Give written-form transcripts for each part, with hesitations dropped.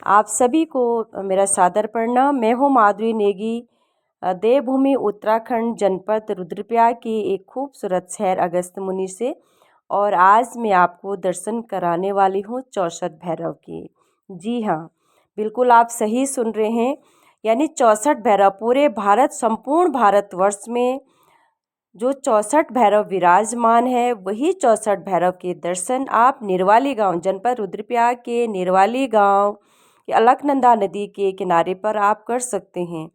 आप सभी को मेरा सादर प्रणाम। मैं हूँ माधुरी नेगी। देवभूमि उत्तराखंड जनपद रुद्रप्रयाग की एक खूबसूरत शहर अगस्त मुनि से। और आज मैं आपको दर्शन कराने वाली हूँ चौसठ भैरव की। जी हाँ, बिल्कुल आप सही सुन रहे हैं। यानी चौसठ भैरव पूरे भारत, संपूर्ण भारतवर्ष में जो चौसठ भैरव विराजमान है, वही चौसठ भैरव के दर्शन आप निरवाली गांव, जनपद रुद्रप्रयाग के निरवाली गांव के अलकनंदा नदी के किनारे पर आप कर सकते हैं।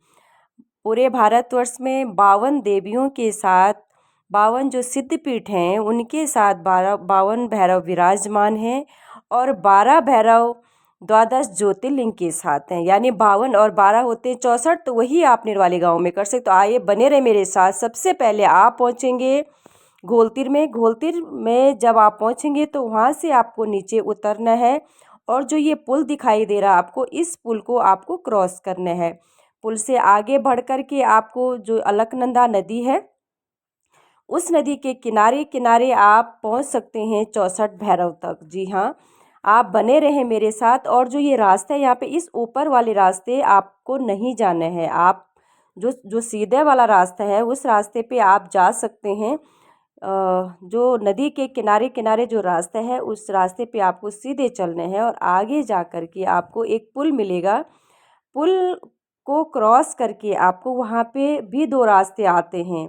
पूरे भारतवर्ष में 52 देवियों के साथ 52 जो सिद्धपीठ हैं उनके साथ 52 भैरव विराजमान हैं। और 12 भैरव द्वादश ज्योतिर्लिंग के साथ हैं, यानी 52 और 12 होते हैं 64। तो वही आप निरवाली गांव में कर सकते। तो आइए बने रहे मेरे साथ। सबसे पहले आप पहुंचेंगे घोलतीर में। घोलतीर में जब आप पहुंचेंगे तो वहां से आपको नीचे उतरना है। और जो ये पुल दिखाई दे रहा है आपको, इस पुल को आपको क्रॉस करना है। पुल से आगे बढ़ कर के आपको जो अलकनंदा नदी है, उस नदी के किनारे किनारे आप पहुंच सकते हैं चौसठ भैरव तक। जी हाँ, आप बने रहें मेरे साथ। और जो ये रास्ता है यहाँ पे, इस ऊपर वाले रास्ते आपको नहीं जाना है। आप जो जो सीधे वाला रास्ता है उस रास्ते पे आप जा सकते हैं। जो नदी के किनारे किनारे जो रास्ता है उस रास्ते पे आपको सीधे चलना है। और आगे जा कर के आपको एक पुल मिलेगा। पुल को क्रॉस करके आपको वहाँ पे भी दो रास्ते आते हैं।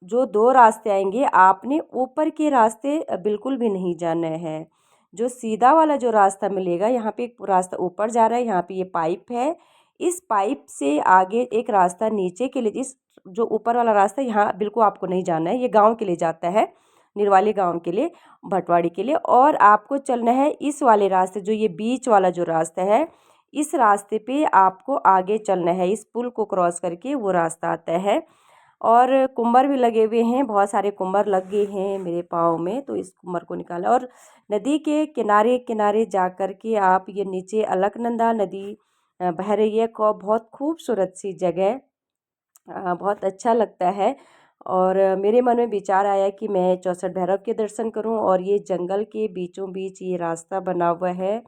जो दो रास्ते आएंगे, आपने ऊपर के रास्ते बिल्कुल भी नहीं जाना है। जो सीधा वाला जो रास्ता मिलेगा, यहाँ पे एक रास्ता ऊपर जा रहा है, यहाँ पे ये पाइप है। इस पाइप से आगे एक रास्ता नीचे के लिए, इस जो ऊपर वाला रास्ता यहाँ बिल्कुल आपको नहीं जाना है। ये गांव के लिए जाता है, निरवाली गांव के लिए, भटवाड़ी के लिए। और आपको चलना है इस वाले रास्ते, जो ये बीच वाला जो रास्ता है, इस रास्ते पे आपको आगे चलना है। इस पुल को क्रॉस करके वो रास्ता आता है। और कुम्भर भी लगे हुए हैं, बहुत सारे कुम्भर लग गए हैं मेरे पाँव में, तो इस कुम्भर को निकाला। और नदी के किनारे किनारे जा कर के आप, ये नीचे अलकनंदा नदी बह रही है। को बहुत खूबसूरत सी जगह, बहुत अच्छा लगता है। और मेरे मन में विचार आया कि मैं चौसठ भैरव के दर्शन करूं। और ये जंगल के बीचों बीच ये रास्ता बना हुआ है।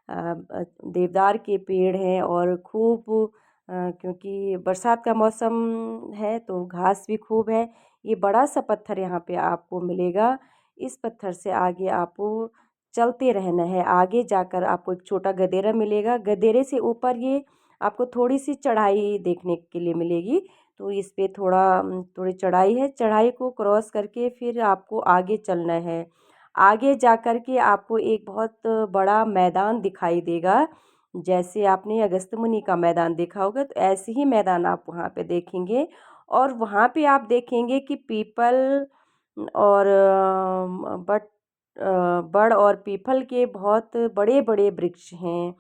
देवदार के पेड़ हैं और खूब, क्योंकि बरसात का मौसम है तो घास भी खूब है। ये बड़ा सा पत्थर यहाँ पे आपको मिलेगा। इस पत्थर से आगे आपको चलते रहना है। आगे जाकर आपको एक छोटा गदेरा मिलेगा। गदेरे से ऊपर ये आपको थोड़ी सी चढ़ाई देखने के लिए मिलेगी। तो इस पे थोड़ी चढ़ाई है। चढ़ाई को क्रॉस करके फिर आपको आगे चलना है। आगे जा कर के आपको एक बहुत बड़ा मैदान दिखाई देगा। जैसे आपने अगस्त्यमुनि का मैदान देखा होगा, तो ऐसे ही मैदान आप वहाँ पे देखेंगे। और वहाँ पे आप देखेंगे कि पीपल और बड़ और पीपल के बहुत बड़े बड़े वृक्ष हैं।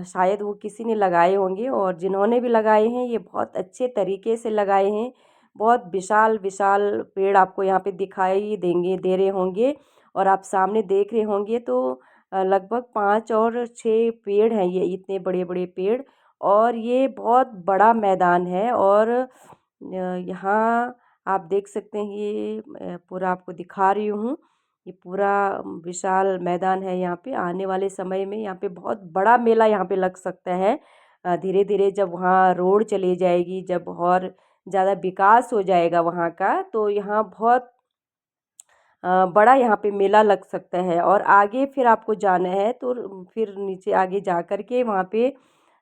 शायद वो किसी ने लगाए होंगे, और जिन्होंने भी लगाए हैं ये बहुत अच्छे तरीके से लगाए हैं। बहुत विशाल विशाल पेड़ आपको यहाँ पे दिखाई दे रहे होंगे। और आप सामने देख रहे होंगे तो लगभग 5 और 6 पेड़ हैं, ये इतने बड़े बड़े पेड़। और ये बहुत बड़ा मैदान है। और यहाँ आप देख सकते हैं, ये पूरा आपको दिखा रही हूँ। ये पूरा विशाल मैदान है। यहाँ पे आने वाले समय में यहाँ पे बहुत बड़ा मेला यहाँ पे लग सकता है। धीरे धीरे जब वहाँ रोड चली जाएगी, जब और ज़्यादा विकास हो जाएगा वहाँ का, तो यहाँ बहुत बड़ा यहाँ पे मेला लग सकता है। और आगे फिर आपको जाना है तो फिर नीचे आगे जा कर के वहाँ पे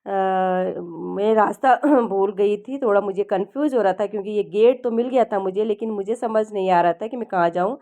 मैं रास्ता भूल गई थी। थोड़ा मुझे कंफ्यूज हो रहा था, क्योंकि ये गेट तो मिल गया था मुझे, लेकिन मुझे समझ नहीं आ रहा था कि मैं कहाँ जाऊँ।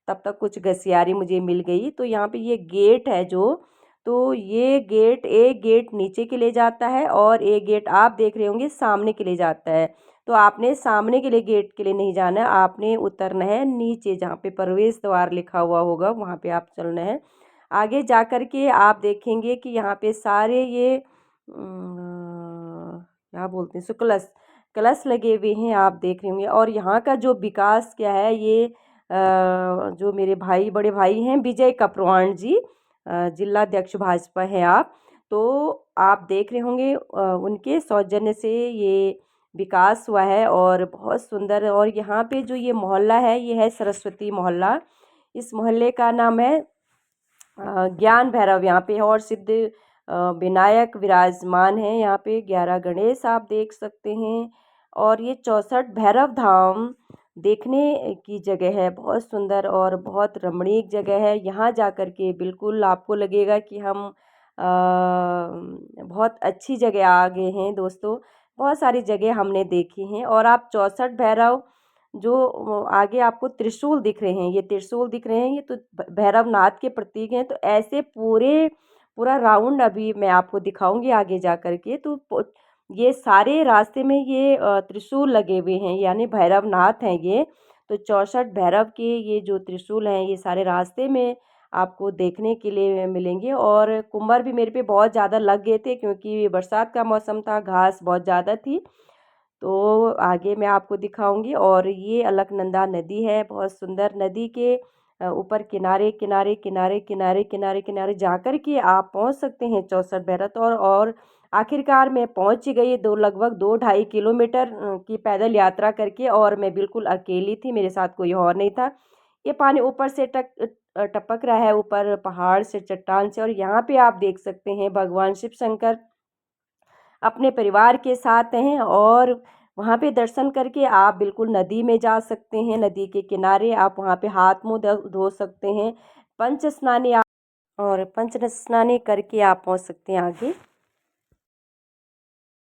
तब तक कुछ घसियारी मुझे मिल गई। तो यहाँ पे ये गेट है जो, तो ये गेट, एक गेट नीचे के लिए जाता है और एक गेट आप देख रहे होंगे सामने के लिए जाता है। तो आपने सामने के लिए गेट के लिए नहीं जाना है, आपने उतरना है नीचे, जहाँ पे प्रवेश द्वार लिखा हुआ होगा वहाँ पे आप चलना है। आगे जा कर के आप देखेंगे कि यहाँ पे सारे ये क्या बोलते हैं, कलश कलश लगे हुए हैं, आप देख रहे होंगे। और यहाँ का जो विकास क्या है, ये जो मेरे भाई, बड़े भाई हैं विजय कपरवाण जी, जिलाध्यक्ष भाजपा हैं आप, तो आप देख रहे होंगे उनके सौजन्य से ये विकास हुआ है और बहुत सुंदर। और यहाँ पे जो ये मोहल्ला है, ये है सरस्वती मोहल्ला। इस मोहल्ले का नाम है ज्ञान भैरव यहाँ पे है और सिद्ध विनायक विराजमान है यहाँ पे। 11 गणेश आप देख सकते हैं और ये 64 भैरव धाम देखने की जगह है। बहुत सुंदर और बहुत रमणीक जगह है। यहाँ जा कर के बिल्कुल आपको लगेगा कि हम बहुत अच्छी जगह आ गए हैं दोस्तों। बहुत सारी जगह हमने देखी हैं और आप 64 भैरव जो आगे आपको त्रिशूल दिख रहे हैं, ये त्रिशूल दिख रहे हैं, ये तो भैरवनाथ के प्रतीक हैं। तो ऐसे पूरा राउंड अभी मैं आपको दिखाऊंगी आगे जा कर के। तो ये सारे रास्ते में ये त्रिशूल लगे हुए हैं, यानी भैरवनाथ हैं ये। तो 64 भैरव के ये जो त्रिशूल हैं, ये सारे रास्ते में आपको देखने के लिए मिलेंगे। और कुम्भर भी मेरे पे बहुत ज़्यादा लग गए थे क्योंकि बरसात का मौसम था, घास बहुत ज़्यादा थी। तो आगे मैं आपको दिखाऊंगी। और ये अलकनंदा नदी है, बहुत सुंदर नदी के ऊपर किनारे किनारे किनारे किनारे किनारे किनारे जाकर के आप पहुंच सकते हैं 64 भैरत। और आखिरकार मैं पहुंच ही गई, लगभग 2-2.5 किलोमीटर की पैदल यात्रा करके। और मैं बिल्कुल अकेली थी, मेरे साथ कोई और नहीं था। ये पानी ऊपर से टपक रहा है, ऊपर पहाड़ से, चट्टान से। और यहाँ पे आप देख सकते हैं भगवान शिव शंकर अपने परिवार के साथ हैं। और वहाँ पे दर्शन करके आप बिल्कुल नदी में जा सकते हैं। नदी के किनारे आप वहाँ पे हाथ मुंह धो सकते हैं। पंच स्नानी और पंच स्नानी करके आप पहुँच सकते हैं आगे।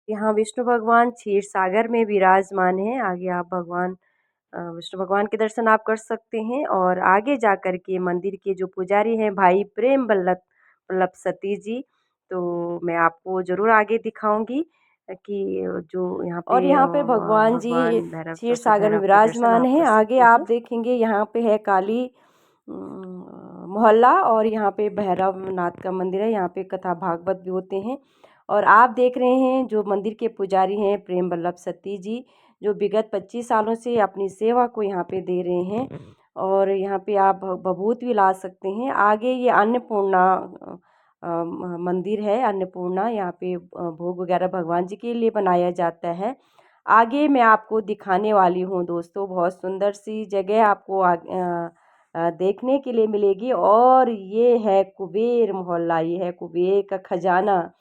यहाँ विष्णु भगवान क्षीर सागर में विराजमान है। आगे आप भगवान विष्णु भगवान के दर्शन आप कर सकते हैं। और आगे जा कर के मंदिर के जो पुजारी हैं भाई प्रेम वल्लभ वल्लभ सती जी, तो मैं आपको ज़रूर आगे दिखाऊंगी कि जो यहाँ पे, और यहाँ पे भगवान जी क्षीर सागर में विराजमान है। आगे आप देखेंगे यहाँ पे है काली मोहल्ला और यहाँ पे भैरवनाथ का मंदिर है। यहाँ पे कथा भागवत भी होते हैं। और आप देख रहे हैं जो मंदिर के पुजारी हैं प्रेम वल्लभ सती जी, जो विगत 25 सालों से अपनी सेवा को यहाँ पे दे रहे हैं। और यहाँ पे आप भभूत भी ला सकते हैं। आगे ये अन्नपूर्णा मंदिर है। अन्नपूर्णा यहाँ पे भोग वगैरह भगवान जी के लिए बनाया जाता है। आगे मैं आपको दिखाने वाली हूँ दोस्तों, बहुत सुंदर सी जगह आपको देखने के लिए मिलेगी। और ये है कुबेर मोहल्ला, ये है कुबेर का खजाना।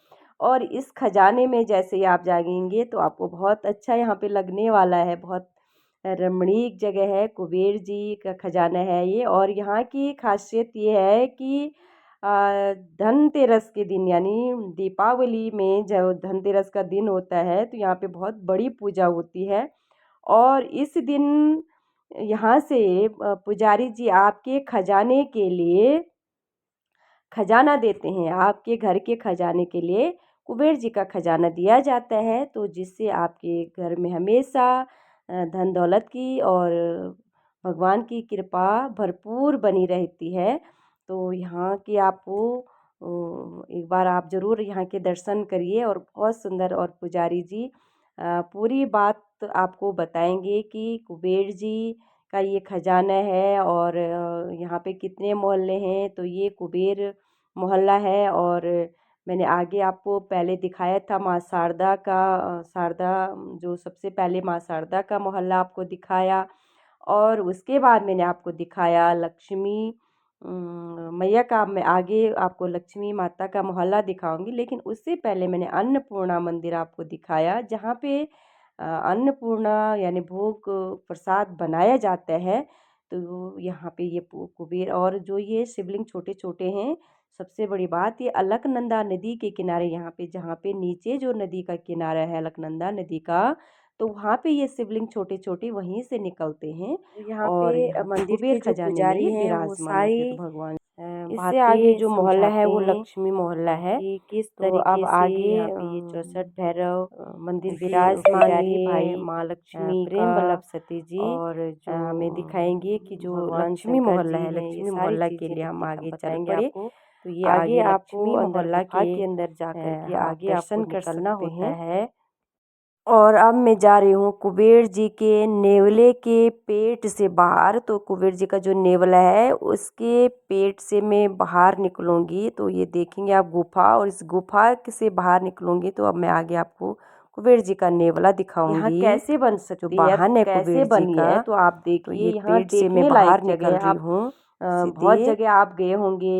और इस खजाने में जैसे ही आप जाएंगे तो आपको बहुत अच्छा यहाँ पे लगने वाला है। बहुत रमणीक जगह है, कुबेर जी का खजाना है ये। और यहाँ की खासियत ये है कि धनतेरस के दिन, यानी दीपावली में जब धनतेरस का दिन होता है तो यहाँ पे बहुत बड़ी पूजा होती है। और इस दिन यहाँ से पुजारी जी आपके खजाने के लिए खजाना देते हैं। आपके घर के खजाने के लिए कुबेर जी का खजाना दिया जाता है, तो जिससे आपके घर में हमेशा धन दौलत की और भगवान की कृपा भरपूर बनी रहती है। तो यहाँ की आपको एक बार आप ज़रूर यहाँ के दर्शन करिए। और बहुत सुंदर, और पुजारी जी पूरी बात आपको बताएंगे कि कुबेर जी का ये खजाना है। और यहाँ पे कितने मोहल्ले हैं, तो ये कुबेर मोहल्ला है। और मैंने आगे आपको पहले दिखाया था माँ शारदा का, शारदा जो सबसे पहले माँ शारदा का मोहल्ला आपको दिखाया। और उसके बाद मैंने आपको दिखाया लक्ष्मी मैया का। मैं आगे आपको लक्ष्मी माता का मोहल्ला दिखाऊंगी, लेकिन उससे पहले मैंने अन्नपूर्णा मंदिर आपको दिखाया, जहाँ पे अन्नपूर्णा यानी भोग प्रसाद बनाया जाता है। तो यहाँ पे ये कुबेर, और जो ये शिवलिंग छोटे छोटे हैं, सबसे बड़ी बात ये अलकनंदा नदी के किनारे, यहाँ पे जहाँ पे नीचे जो नदी का किनारा है अलकनंदा नदी का, तो वहाँ पे ये शिवलिंग छोटे छोटे वहीं से निकलते हैं। यहाँ और पे मंदिर के जो पुजारी हैं वो सारी भगवान इससे आगे जो मोहल्ला है वो लक्ष्मी मोहल्ला है कि किस तरीके से आगे यहाँ पे ये 64 भैरव मंदिर विराजमान है भाई माँ लक्ष्मी प्रेम वल्लभ सती जी। और जो हमें दिखाएंगे कि जो लक्ष्मी मोहल्ला है, लक्ष्मी मोहल्ला के लिए हम आगे चलेंगे आपको। तो ये आगे आपको मोहल्ला के अंदर जाकर के आगे दर्शन करना होता है। और अब मैं जा रही हूँ कुबेर जी के नेवले के पेट से बाहर। तो कुबेर जी का जो नेवला है उसके पेट से मैं बाहर निकलूँगी। तो ये देखेंगे आप गुफा, और इस गुफा से बाहर निकलूँगी तो अब मैं आगे आपको कुबेर जी का नेवला दिखाऊंगी। यहाँ कैसे बन सकती है, वाहन है कैसे बनी है, तो आप देखिए। यहाँ पेट से मैं बाहर निकल रही हूँ। बहुत जगह आप गए होंगे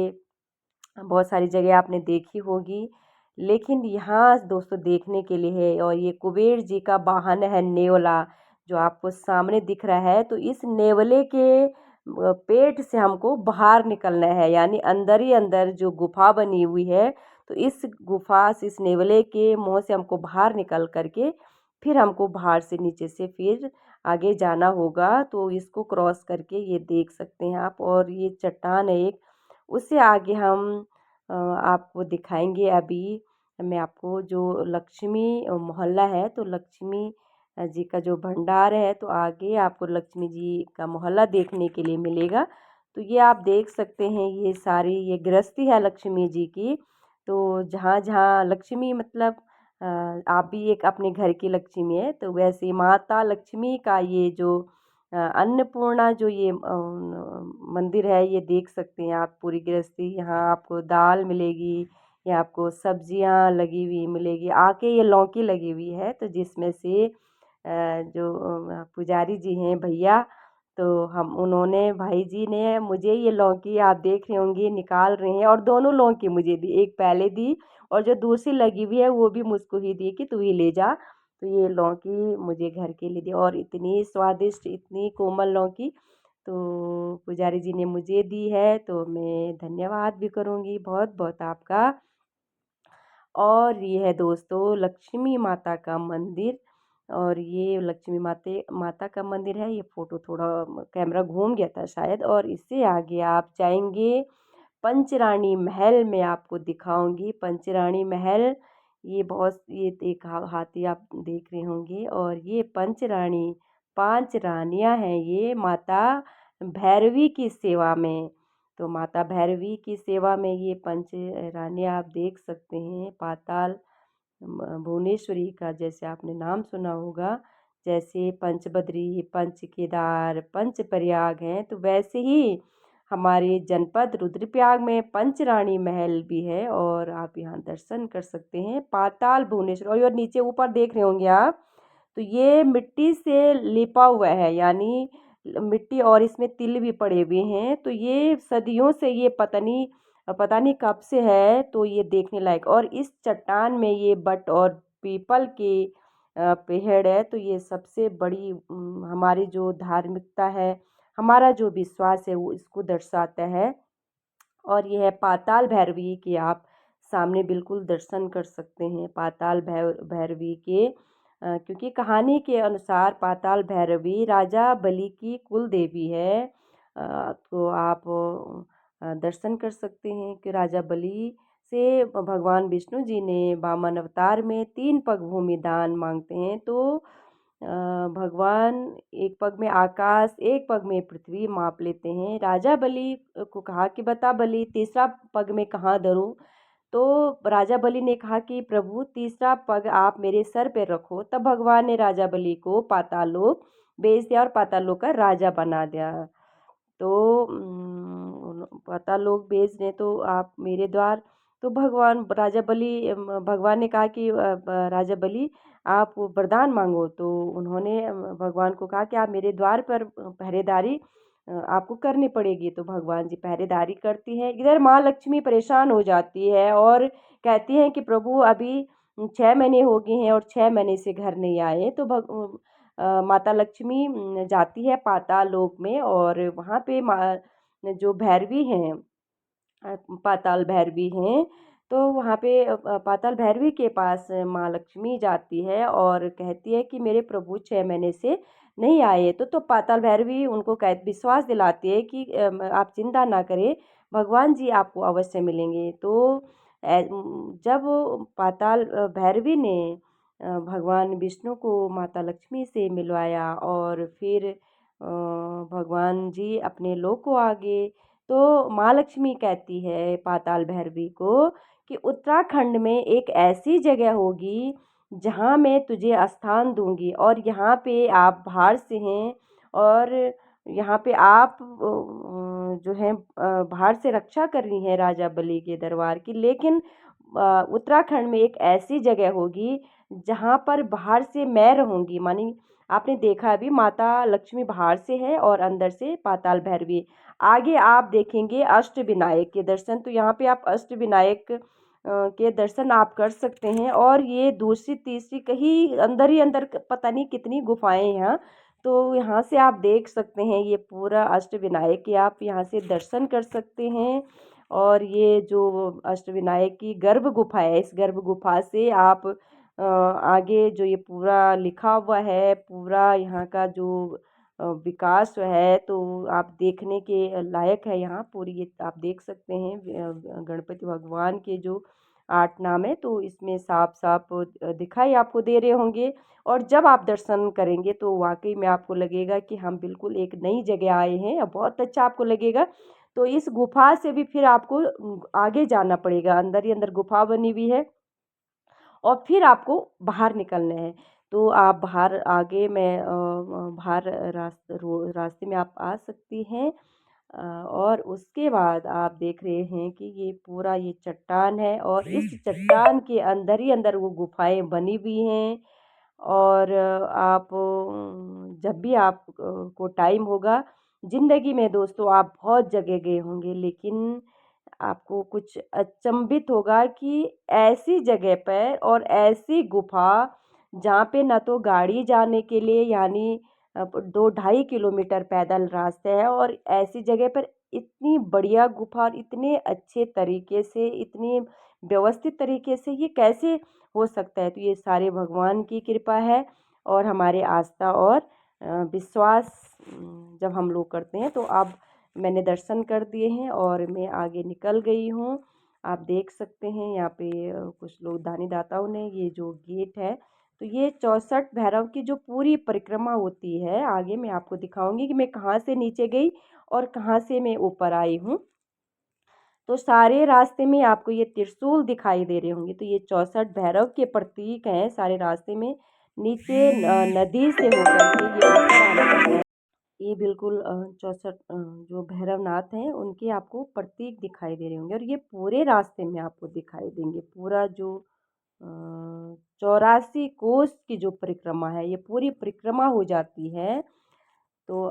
बहुत सारी जगह आपने देखी होगी, लेकिन यहाँ दोस्तों देखने के लिए है। और ये कुबेर जी का वाहन है नेवला, जो आपको सामने दिख रहा है। तो इस नेवले के पेट से हमको बाहर निकलना है, यानी अंदर ही अंदर जो गुफा बनी हुई है, तो इस गुफा से, इस नेवले के मुंह से हमको बाहर निकल करके फिर हमको बाहर से नीचे से फिर आगे जाना होगा। तो इसको क्रॉस करके ये देख सकते हैं आप। और ये चट्टान है एक, उससे आगे हम आपको दिखाएंगे। अभी मैं आपको जो लक्ष्मी मोहल्ला है, तो लक्ष्मी जी का जो भंडार है, तो आगे आपको लक्ष्मी जी का मोहल्ला देखने के लिए मिलेगा। तो ये आप देख सकते हैं, ये सारी ये गृहस्थी है लक्ष्मी जी की। तो जहाँ जहाँ लक्ष्मी मतलब आप भी एक अपने घर की लक्ष्मी है, तो वैसे माता लक्ष्मी का ये जो अन्नपूर्णा जो ये मंदिर है, ये देख सकते हैं आप। पूरी गृहस्थी, यहाँ आपको दाल मिलेगी, यहाँ आपको सब्जियां लगी हुई मिलेगी। आके ये लौकी लगी हुई है, तो जिसमें से जो पुजारी जी हैं भैया, तो हम उन्होंने भाई जी ने मुझे ये लौकी आप देख रहे होंगे निकाल रहे हैं, और दोनों लौकी मुझे दी, एक पहले दी और जो दूसरी लगी हुई है वो भी मुझको ही दी कि तू ही ले जा। तो ये लौकी मुझे घर के लिए दी, और इतनी स्वादिष्ट, इतनी कोमल लौकी तो पुजारी जी ने मुझे दी है, तो मैं धन्यवाद भी करूँगी बहुत बहुत आपका। और ये है दोस्तों लक्ष्मी माता का मंदिर। और ये लक्ष्मी माते माता का मंदिर है। ये फ़ोटो थोड़ा कैमरा घूम गया था शायद। और इससे आगे आप जाएंगे, पंचरानी महल में आपको दिखाऊंगी। पंचरानी महल, ये बहुत, ये एक हाथी आप देख रहे होंगे। और ये पंचरानी, 5 रानियां हैं ये माता भैरवी की सेवा में। तो माता भैरवी की सेवा में ये पंच रानियां आप देख सकते हैं। पाताल भुवनेश्वरी का जैसे आपने नाम सुना होगा, जैसे पंचबद्री, पंच केदार, पंच प्रयाग हैं, तो वैसे ही हमारे जनपद रुद्रप्रयाग में पंचरानी महल भी है। और आप यहाँ दर्शन कर सकते हैं पाताल भुवनेश्वर। और नीचे ऊपर देख रहे होंगे आप, तो ये मिट्टी से लिपा हुआ है, यानी मिट्टी, और इसमें तिल भी पड़े हुए हैं। तो ये सदियों से ये पता नहीं कब से है, तो ये देखने लायक। और इस चट्टान में ये बट और पीपल के पेड़ है। तो ये सबसे बड़ी हमारी जो धार्मिकता है, हमारा जो विश्वास है, वो इसको दर्शाता है। और यह है पाताल भैरवी के, आप सामने बिल्कुल दर्शन कर सकते हैं पाताल भैरवी के। क्योंकि कहानी के अनुसार पाताल भैरवी राजा बलि की कुल देवी है। तो आप दर्शन कर सकते हैं कि राजा बलि से भगवान विष्णु जी ने वामन अवतार में 3 पग भूमि दान मांगते हैं। तो भगवान एक पग में आकाश, एक पग में पृथ्वी माप लेते हैं। राजा बलि को कहा कि बता बलि, तीसरा पग में कहाँ धरूं। तो राजा बलि ने कहा कि प्रभु, तीसरा पग आप मेरे सर पे रखो। तब भगवान ने राजा बलि को पाताल लोक भेज दिया और पाताल लोक का राजा बना दिया। तो पाताल लोक भेज रहे, तो आप मेरे द्वार। तो भगवान ने कहा कि राजा बलि, आप वरदान मांगो। तो उन्होंने भगवान को कहा कि आप मेरे द्वार पर पहरेदारी आपको करनी पड़ेगी। तो भगवान जी पहरेदारी करती हैं। इधर माँ लक्ष्मी परेशान हो जाती है और कहती हैं कि प्रभु, अभी 6 महीने हो गए हैं और 6 महीने से घर नहीं आए। तो माता लक्ष्मी जाती है पाताल लोक में, और वहाँ पे जो भैरवी हैं, पाताल भैरवी हैं, तो वहाँ पे पाताल भैरवी के पास माँ लक्ष्मी जाती है और कहती है कि मेरे प्रभु 6 महीने से नहीं आए। तो पाताल भैरवी उनको विश्वास दिलाती है कि आप चिंता ना करें, भगवान जी आपको अवश्य मिलेंगे। तो जब पाताल भैरवी ने भगवान विष्णु को माता लक्ष्मी से मिलवाया, और फिर भगवान जी अपने लोक को आ गए। तो माँ लक्ष्मी कहती है पाताल भैरवी को कि उत्तराखंड में एक ऐसी जगह होगी जहाँ मैं तुझे स्थान दूंगी, और यहाँ पे आप बाहर से हैं, और यहाँ पे आप जो है बाहर से रक्षा कर रही हैं राजा बलि के दरबार की। लेकिन उत्तराखंड में एक ऐसी जगह होगी जहाँ पर बाहर से मैं रहूँगी, मानी आपने देखा अभी माता लक्ष्मी बाहर से है और अंदर से पाताल भैरवी। आगे आप देखेंगे अष्टविनायक के दर्शन, तो यहाँ पे आप अष्टविनायक के दर्शन आप कर सकते हैं। और ये दूसरी तीसरी कहीं अंदर ही अंदर पता नहीं कितनी गुफाएं हैं यहाँ, तो यहाँ से आप देख सकते हैं ये पूरा अष्टविनायक के आप यहाँ से दर्शन कर सकते हैं। और ये जो अष्टविनायक की गर्भ गुफा है, इस गर्भ गुफा से आप आगे जो ये पूरा लिखा हुआ है, पूरा यहाँ का जो विकास है, तो आप देखने के लायक है। यहाँ पूरी ये आप देख सकते हैं गणपति भगवान के जो 8 नाम है, तो इसमें साफ साफ दिखाई आपको दे रहे होंगे। और जब आप दर्शन करेंगे तो वाकई में आपको लगेगा कि हम बिल्कुल एक नई जगह आए हैं, और बहुत अच्छा आपको लगेगा। तो इस गुफा से भी फिर आपको आगे जाना पड़ेगा, अंदर ही अंदर गुफा बनी हुई है और फिर आपको बाहर निकलना है। तो आप बाहर आगे में बाहर रास्ते में आप आ सकती हैं। और उसके बाद आप देख रहे हैं कि ये पूरा ये चट्टान है, और इस चट्टान के अंदर ही अंदर वो गुफाएं बनी हुई हैं। और आप जब भी आप को टाइम होगा ज़िंदगी में दोस्तों, आप बहुत जगह गए होंगे, लेकिन आपको कुछ अचंभित होगा कि ऐसी जगह पर और ऐसी गुफा जहाँ पे ना तो गाड़ी जाने के लिए, यानी 2-2.5 किलोमीटर पैदल रास्ते है, और ऐसी जगह पर इतनी बढ़िया गुफा और इतने अच्छे तरीके से, इतनी व्यवस्थित तरीके से ये कैसे हो सकता है। तो ये सारे भगवान की कृपा है, और हमारे आस्था और विश्वास जब हम लोग करते हैं। तो अब मैंने दर्शन कर दिए हैं और मैं आगे निकल गई हूँ। आप देख सकते हैं यहाँ पे कुछ लोग दानी दाताओं ने ये जो गेट है, तो ये 64 भैरव की जो पूरी परिक्रमा होती है, आगे मैं आपको दिखाऊंगी कि मैं कहाँ से नीचे गई और कहाँ से मैं ऊपर आई हूँ। तो सारे रास्ते में आपको ये त्रिशूल दिखाई दे रहे होंगे, तो ये 64 भैरव के प्रतीक हैं सारे रास्ते में। नीचे नदी से होकर के ये ऊपर आना पड़ता है। ये बिल्कुल 64 जो भैरवनाथ हैं उनके आपको प्रतीक दिखाई दे रहे होंगे, और ये पूरे रास्ते में आपको दिखाई देंगे। पूरा जो 84 कोस की जो परिक्रमा है, ये पूरी परिक्रमा हो जाती है। तो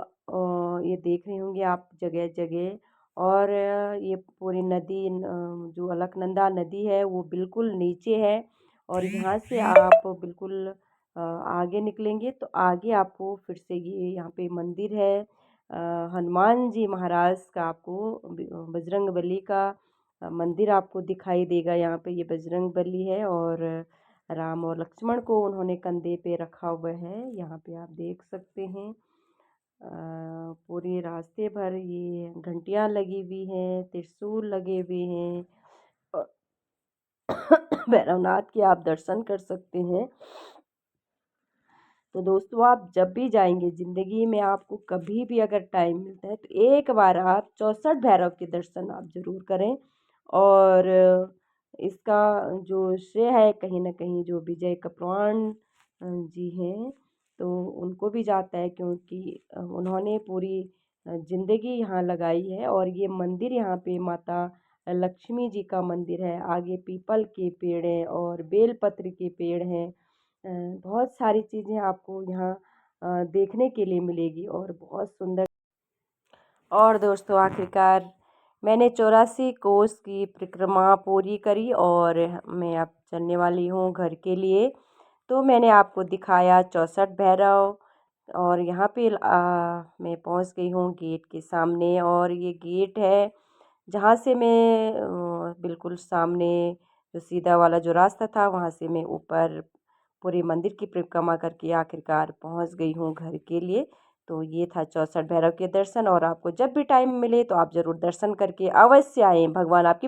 ये देख रहे होंगे आप जगह जगह। और ये पूरी नदी जो अलकनंदा नदी है वो बिल्कुल नीचे है। और यहाँ से आप बिल्कुल आगे निकलेंगे तो आगे आपको फिर से ये यहाँ पे मंदिर है हनुमान जी महाराज का, आपको बजरंगबली का मंदिर आपको दिखाई देगा। यहाँ पे ये बजरंगबली है, और राम और लक्ष्मण को उन्होंने कंधे पे रखा हुआ है, यहाँ पे आप देख सकते हैं। पूरे रास्ते भर ये घंटियाँ लगी हुई हैं, त्रिशूल लगे हुए हैं, और भैरवनाथ के आप दर्शन कर सकते हैं। तो दोस्तों, आप जब भी जाएंगे ज़िंदगी में, आपको कभी भी अगर टाइम मिलता है, तो एक बार आप 64 भैरव के दर्शन आप ज़रूर करें। और इसका जो श्रेय है कहीं न कहीं जो विजय कपवान जी हैं, तो उनको भी जाता है, क्योंकि उन्होंने पूरी ज़िंदगी यहाँ लगाई है। और ये मंदिर यहाँ पे माता लक्ष्मी जी का मंदिर है। आगे पीपल के पेड़ हैं और बेलपत्र के पेड़ हैं। बहुत सारी चीज़ें आपको यहाँ देखने के लिए मिलेगी, और बहुत सुंदर। और दोस्तों, आखिरकार मैंने 84 कोस की परिक्रमा पूरी करी, और मैं अब चलने वाली हूँ घर के लिए। तो मैंने आपको दिखाया 64 भैरव, और यहाँ पे मैं पहुँच गई हूँ गेट के सामने। और ये गेट है जहाँ से मैं बिल्कुल सामने जो सीधा वाला जो रास्ता था, वहाँ से मैं ऊपर पूरे मंदिर की परिक्रमा करके आखिरकार पहुँच गई हूँ घर के लिए। तो ये था 64 भैरव के दर्शन, और आपको जब भी टाइम मिले तो आप ज़रूर दर्शन करके अवश्य आएँ। भगवान आपकी